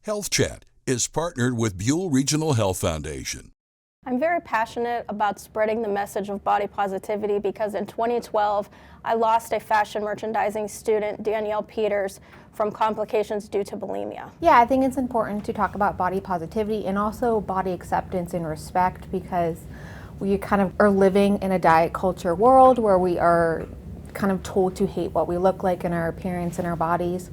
Health Chat is partnered with Buell Regional Health Foundation. I'm very passionate about spreading the message of body positivity because in 2012, I lost a fashion merchandising student, Danielle Peters, from complications due to bulimia. Yeah, I think it's important to talk about body positivity and also body acceptance and respect, because we kind of are living in a diet culture world where we are kind of told to hate what we look like in our appearance and our bodies.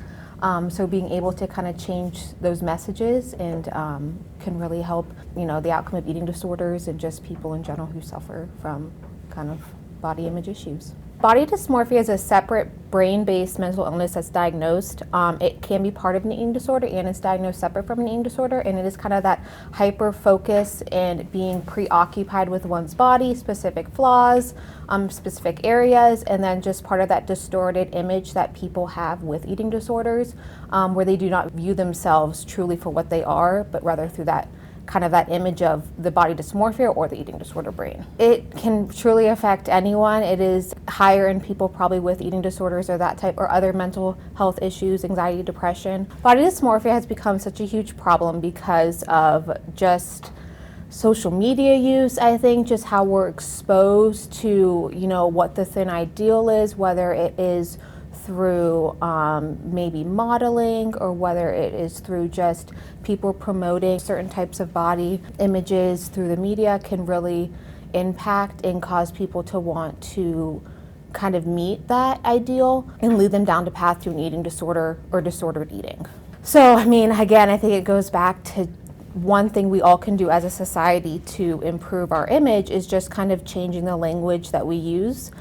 So being able to kind of change those messages and can really help, the outcome of eating disorders and just people in general who suffer from kind of body image issues. Body dysmorphia is a separate brain-based mental illness that's diagnosed. It can be part of an eating disorder and it's diagnosed separate from an eating disorder, and it is kind of that hyper-focus and being preoccupied with one's body, specific flaws, specific areas, and then just part of that distorted image that people have with eating disorders, where they do not view themselves truly for what they are, but rather through that kind of that image of the body dysmorphia or the eating disorder brain. It can truly affect anyone. It is higher in people probably with eating disorders or that type, or other mental health issues, anxiety, depression. Body dysmorphia has become such a huge problem because of just social media use, I think, just how we're exposed to, what the thin ideal is, whether it is through maybe modeling, or whether it is through just people promoting certain types of body images through the media, can really impact and cause people to want to kind of meet that ideal and lead them down the path to an eating disorder or disordered eating. So, again, I think it goes back to one thing we all can do as a society to improve our image is just kind of changing the language that we use,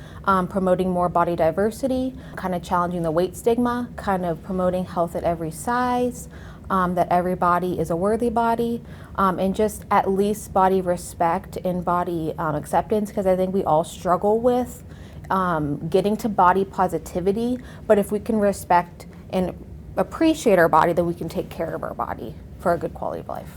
promoting more body diversity, kind of challenging the weight stigma, kind of promoting health at every size, that every body is a worthy body, and just at least body respect and body acceptance, because I think we all struggle with getting to body positivity, but if we can respect and appreciate our body, then we can take care of our body for a good quality of life.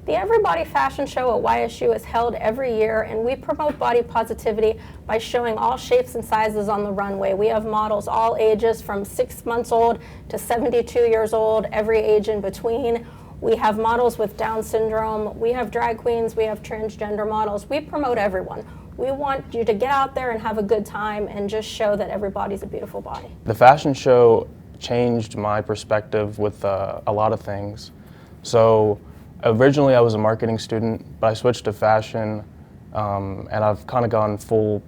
The Everybody Fashion Show at YSU is held every year, and we promote body positivity by showing all shapes and sizes on the runway. We have models all ages from 6 months old to 72 years old, every age in between. We have models with Down syndrome, we have drag queens, we have transgender models. We promote everyone. We want you to get out there and have a good time and just show that everybody's a beautiful body. The fashion show changed my perspective with a lot of things. So originally I was a marketing student, but I switched to fashion, and I've kind of gone full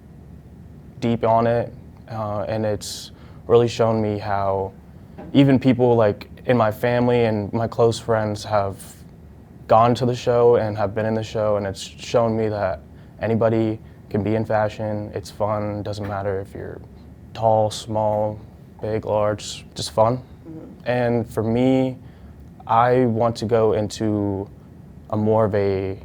deep on it, and it's really shown me how even people like in my family and my close friends have gone to the show and have been in the show, and it's shown me that anybody can be in fashion. It's fun, doesn't matter if you're tall, small, big, large, just fun. And for me, I want to go into a more of a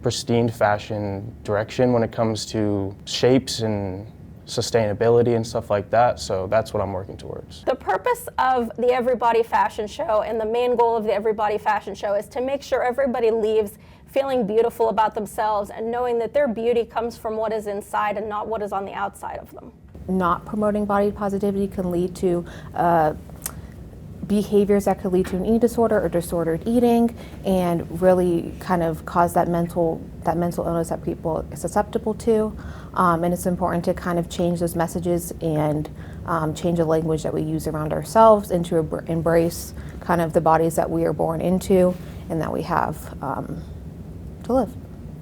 pristine fashion direction when it comes to shapes and sustainability and stuff like that, so that's what I'm working towards. The purpose of the Everybody Fashion Show and the main goal of the Everybody Fashion Show is to make sure everybody leaves feeling beautiful about themselves and knowing that their beauty comes from what is inside and not what is on the outside of them. Not promoting body positivity can lead to behaviors that could lead to an eating disorder or disordered eating, and really kind of cause that mental illness that people are susceptible to. And it's important to kind of change those messages and change the language that we use around ourselves, and to embrace kind of the bodies that we are born into and that we have to live.